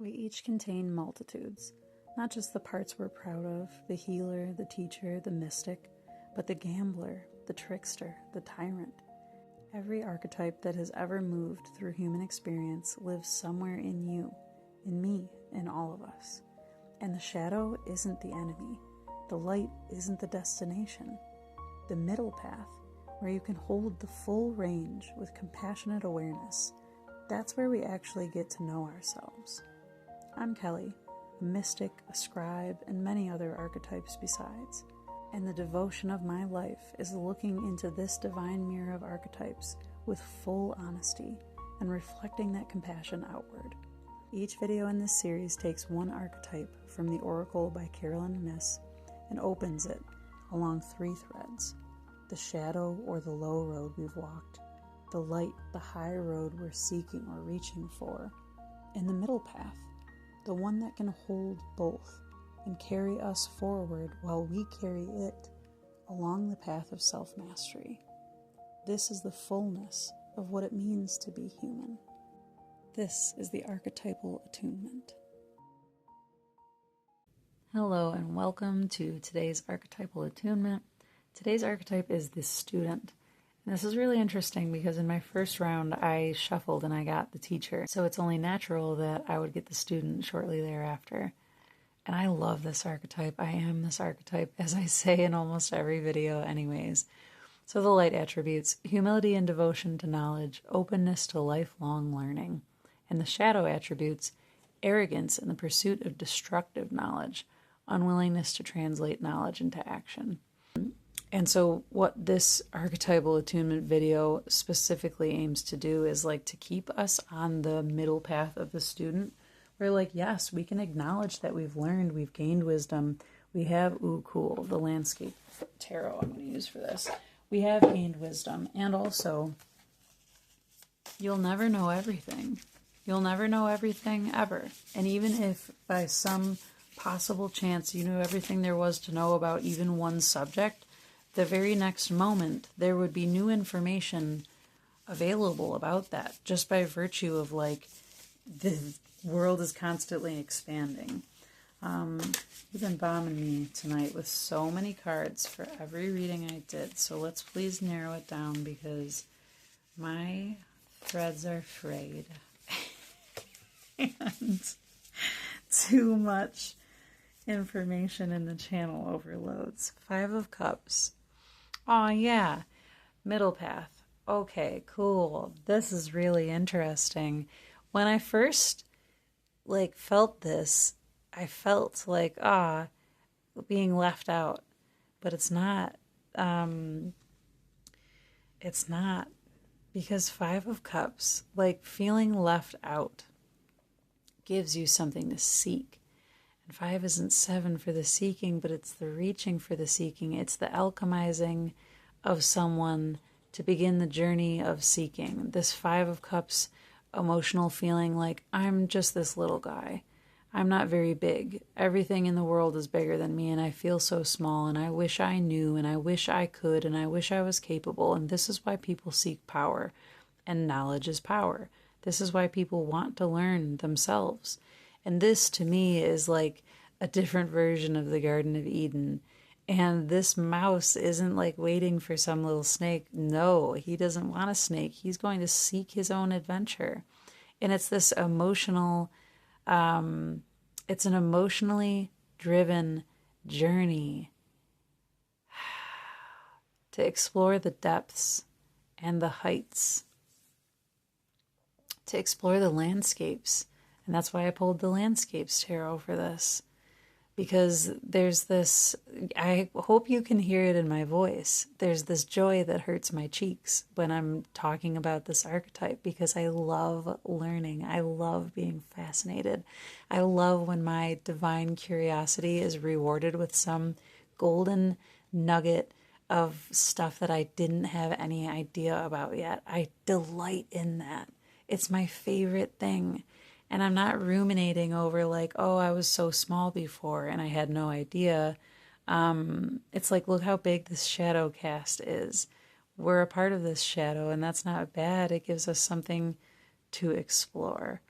We each contain multitudes, not just the parts we're proud of, the healer, the teacher, the mystic, but the gambler, the trickster, the tyrant. Every archetype that has ever moved through human experience lives somewhere in you, in me, in all of us. And the shadow isn't the enemy. The light isn't the destination. The middle path, where you can hold the full range with compassionate awareness, that's where we actually get to know ourselves. I'm Kelly, a mystic, a scribe, and many other archetypes besides. And the devotion of my life is looking into this divine mirror of archetypes with full honesty and reflecting that compassion outward. Each video in this series takes one archetype from the Oracle by Carolyn Myss and opens it along three threads: the shadow or the low road we've walked, the light, the high road we're seeking or reaching for, and the middle path, the one that can hold both and carry us forward while we carry it along the path of self-mastery. This is the fullness of what it means to be human. This is the archetypal attunement. Hello and welcome to today's archetypal attunement. Today's archetype is the student. And this is really interesting because in my first round I shuffled and I got the teacher. So it's only natural that I would get the student shortly thereafter. And I love this archetype. I am this archetype, as I say in almost every video anyways. So the light attributes: humility and devotion to knowledge, openness to lifelong learning. And the shadow attributes: arrogance in the pursuit of destructive knowledge, unwillingness to translate knowledge into action. And so what this archetypal attunement video specifically aims to do is to keep us on the middle path of the student. Where yes, we can acknowledge that we've learned, we've gained wisdom, we have, the landscape tarot I'm going to use for this. We have gained wisdom, and also, you'll never know everything. You'll never know everything ever. And even if by some possible chance you knew everything there was to know about even one subject, the very next moment there would be new information available about that, just by virtue of the world is constantly expanding. You've been bombing me tonight with so many cards for every reading I did, so let's please narrow it down because my threads are frayed and too much information in the channel overloads. 5 of Cups. Oh yeah, middle path. Okay, cool. This is really interesting. When I first felt this, I felt being left out, but it's not. It's not, because 5 of Cups, feeling left out, gives you something to seek. And 5 isn't 7 for the seeking, but it's the reaching for the seeking. It's the alchemizing of someone to begin the journey of seeking. This 5 of Cups emotional feeling I'm just this little guy. I'm not very big. Everything in the world is bigger than me, and I feel so small, and I wish I knew, and I wish I could, and I wish I was capable. And this is why people seek power, and knowledge is power. This is why people want to learn themselves. And this, to me, is a different version of the Garden of Eden. And this mouse isn't waiting for some little snake. No, he doesn't want a snake. He's going to seek his own adventure. And it's this emotional, it's an emotionally driven journey to explore the depths and the heights, to explore the landscapes. And that's why I pulled the Landscapes Tarot for this. Because there's this, I hope you can hear it in my voice, there's this joy that hurts my cheeks when I'm talking about this archetype, because I love learning. I love being fascinated. I love when my divine curiosity is rewarded with some golden nugget of stuff that I didn't have any idea about yet. I delight in that. It's my favorite thing. And I'm not ruminating over I was so small before and I had no idea. It's look how big this shadow cast is. We're a part of this shadow, and that's not bad. It gives us something to explore.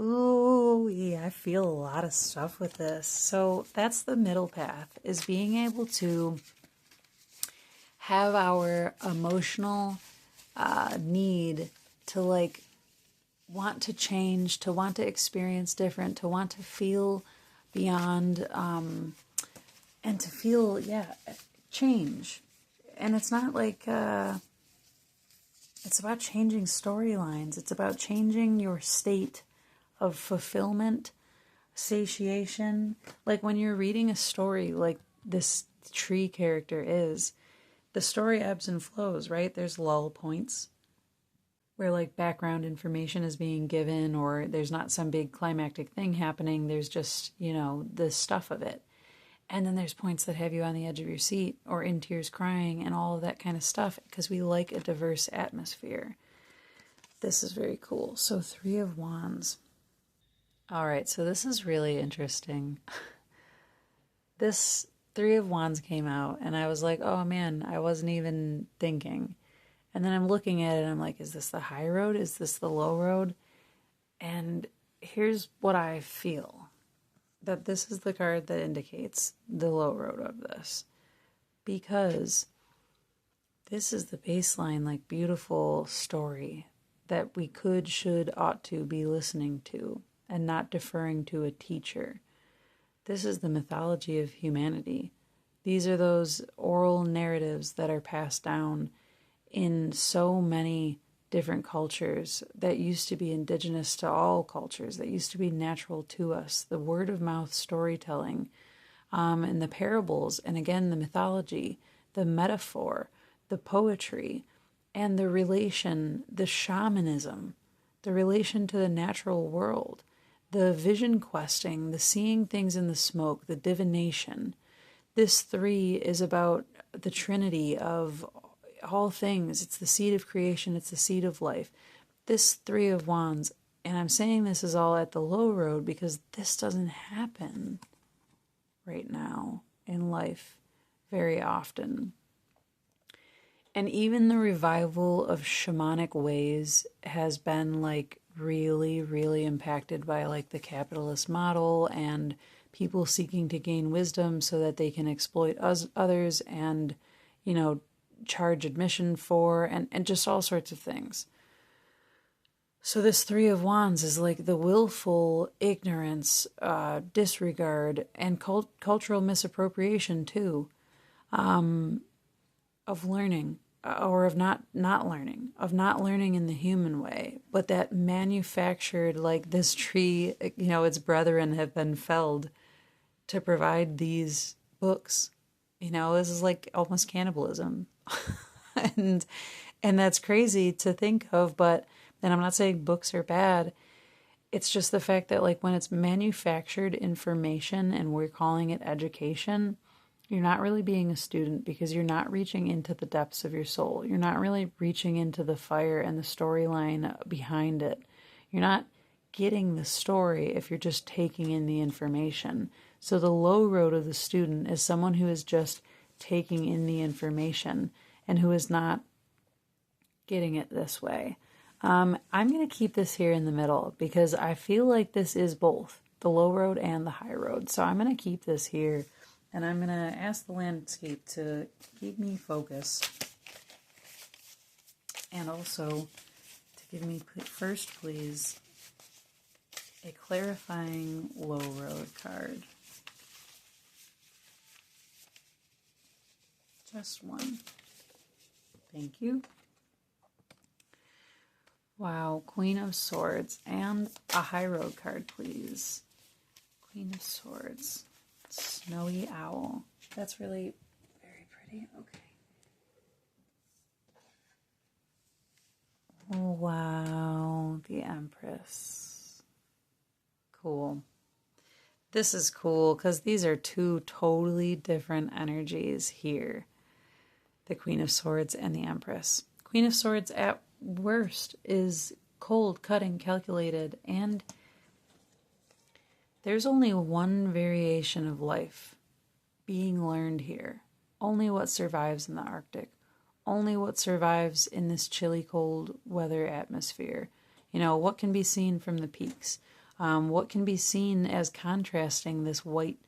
Ooh, yeah, I feel a lot of stuff with this. So that's the middle path, is being able to have our emotional need to like want to change, to want to experience different, to want to feel beyond, and to feel, yeah, change. And it's not like, it's about changing storylines. It's about changing your state of fulfillment, satiation. Like when you're reading a story like this tree character is, the story ebbs and flows, right? There's lull points where like background information is being given, or there's not some big climactic thing happening. There's just, the stuff of it. And then there's points that have you on the edge of your seat or in tears crying and all of that kind of stuff, because we like a diverse atmosphere. This is very cool. So 3 of Wands. All right, so this is really interesting. This 3 of Wands came out and I was like, oh man, I wasn't even thinking. And then I'm looking at it and I'm like, is this the high road? Is this the low road? And here's what I feel. That this is the card that indicates the low road of this. Because this is the baseline, like, beautiful story that we could, should, ought to be listening to and not deferring to a teacher. This is the mythology of humanity. These are those oral narratives that are passed down in so many different cultures that used to be indigenous to all cultures, that used to be natural to us. The word of mouth storytelling, and the parables, and again, the mythology, the metaphor, the poetry, and the relation, the shamanism, the relation to the natural world, the vision questing, the seeing things in the smoke, the divination. This 3 is about the trinity of all things. It's the seed of creation. It's the seed of life. This 3 of Wands, and I'm saying this is all at the low road because this doesn't happen right now in life very often. And even the revival of shamanic ways has been like really, really impacted by like the capitalist model and people seeking to gain wisdom so that they can exploit others and, charge admission for, and just all sorts of things. So this 3 of Wands is like the willful ignorance, disregard, and cultural misappropriation too, of learning, or of not learning in the human way, but that manufactured, like this tree, its brethren have been felled to provide these books. This is like almost cannibalism. and that's crazy to think of, but and I'm not saying books are bad. It's just the fact that like when it's manufactured information and we're calling it education, you're not really being a student because you're not reaching into the depths of your soul. You're not really reaching into the fire and the storyline behind it. You're not getting the story if you're just taking in the information. So the low road of the student is someone who is just taking in the information and who is not getting it this way. I'm going to keep this here in the middle because I feel like this is both the low road and the high road. So I'm going to keep this here, and I'm going to ask the landscape to keep me focused and also to give me first, please, a clarifying low road card. Just one. Thank you. Wow, Queen of Swords. And a high road card, please. Queen of Swords. Snowy Owl. That's really very pretty. Okay. Oh, wow. The Empress. Cool. This is cool because these are 2 totally different energies here. The Queen of Swords and the Empress. Queen of Swords at worst is cold, cutting, calculated, and there's only one variation of life being learned here. Only what survives in the Arctic. Only what survives in this chilly, cold weather atmosphere. What can be seen from the peaks. What can be seen as contrasting this white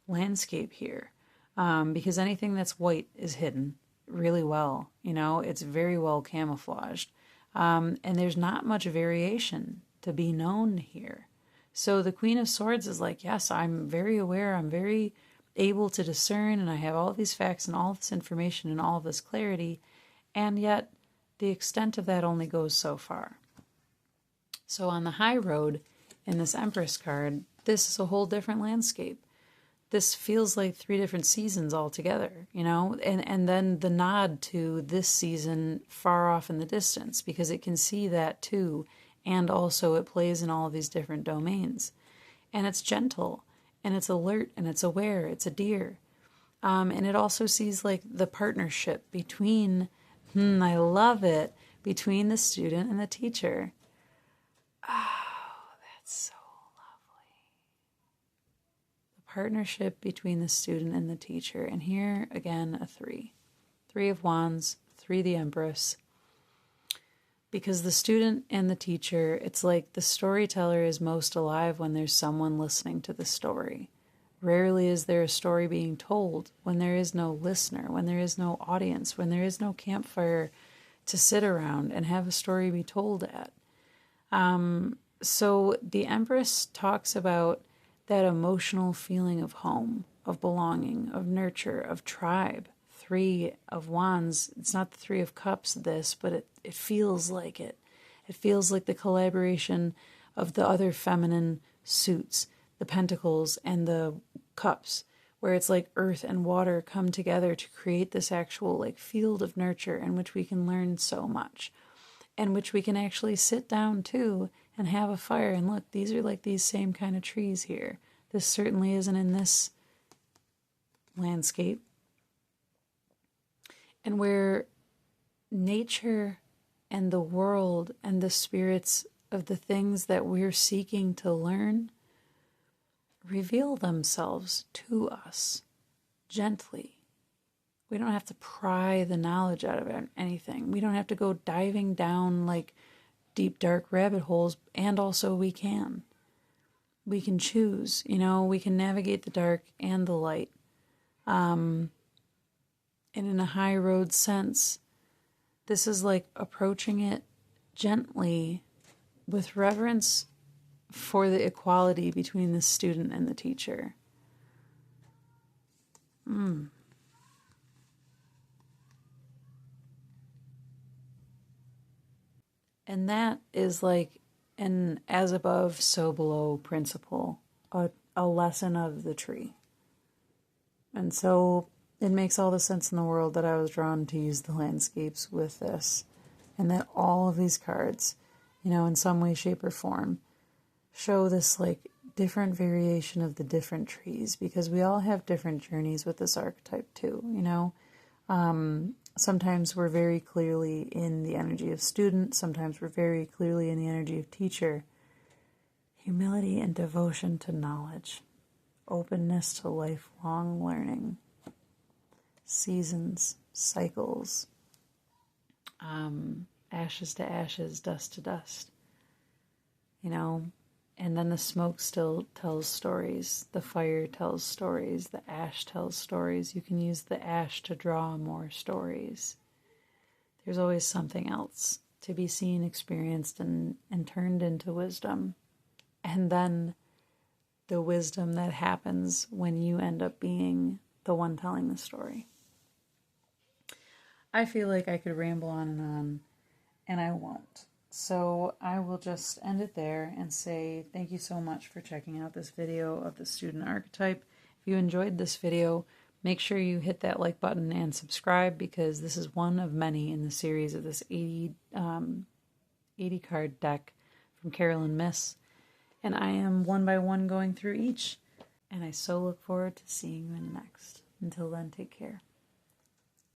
landscape here? Because anything that's white is hidden really well. It's very well camouflaged. And there's not much variation to be known here. So the Queen of Swords is like, yes, I'm very aware, I'm very able to discern, and I have all these facts and all this information and all this clarity, and yet the extent of that only goes so far. So on the high road, in this Empress card, this is a whole different landscape. This feels like 3 different seasons altogether, and then the nod to this season far off in the distance, because it can see that too, and also it plays in all of these different domains. And it's gentle, and it's alert, and it's aware, it's a deer. And it also sees like the partnership between, I love it, between the student and the teacher. Oh, that's so lovely. The partnership between the student and the teacher. And here, again, a 3. 3 of Wands, 3 the Empress. Because the student and the teacher, it's like the storyteller is most alive when there's someone listening to the story. Rarely is there a story being told when there is no listener, when there is no audience, when there is no campfire to sit around and have a story be told at. So the Empress talks about that emotional feeling of home, of belonging, of nurture, of tribe. 3 of Wands, it's not the 3 of Cups, but it feels like it. It feels like the collaboration of the other feminine suits, the Pentacles and the Cups, where it's like earth and water come together to create this actual like field of nurture in which we can learn so much, and which we can actually sit down too and have a fire and look, these are like these same kind of trees here. This certainly isn't in this landscape. And where nature and the world and the spirits of the things that we're seeking to learn reveal themselves to us gently. We don't have to pry the knowledge out of anything. We don't have to go diving down like deep, dark rabbit holes, and also we can. We can choose, we can navigate the dark and the light. And in a high road sense, this is like approaching it gently with reverence for the equality between the student and the teacher. And that is like an as above, so below principle, a lesson of the tree. And so it makes all the sense in the world that I was drawn to use the landscapes with this, and that all of these cards, in some way, shape, or form, show this like different variation of the different trees, because we all have different journeys with this archetype too, Sometimes we're very clearly in the energy of student, sometimes we're very clearly in the energy of teacher. Humility and devotion to knowledge, openness to lifelong learning. Seasons, cycles, ashes to ashes, dust to dust, and then the smoke still tells stories, the fire tells stories, the ash tells stories. You can use the ash to draw more stories. There's always something else to be seen, experienced, and turned into wisdom. And then the wisdom that happens when you end up being the one telling the story. I feel like I could ramble on, and I won't. So I will just end it there and say thank you so much for checking out this video of the student archetype. If you enjoyed this video, make sure you hit that like button and subscribe, because this is one of many in the series of this 80 card deck from Carolyn Miss. And I am one by one going through each, and I so look forward to seeing you in the next. Until then, take care.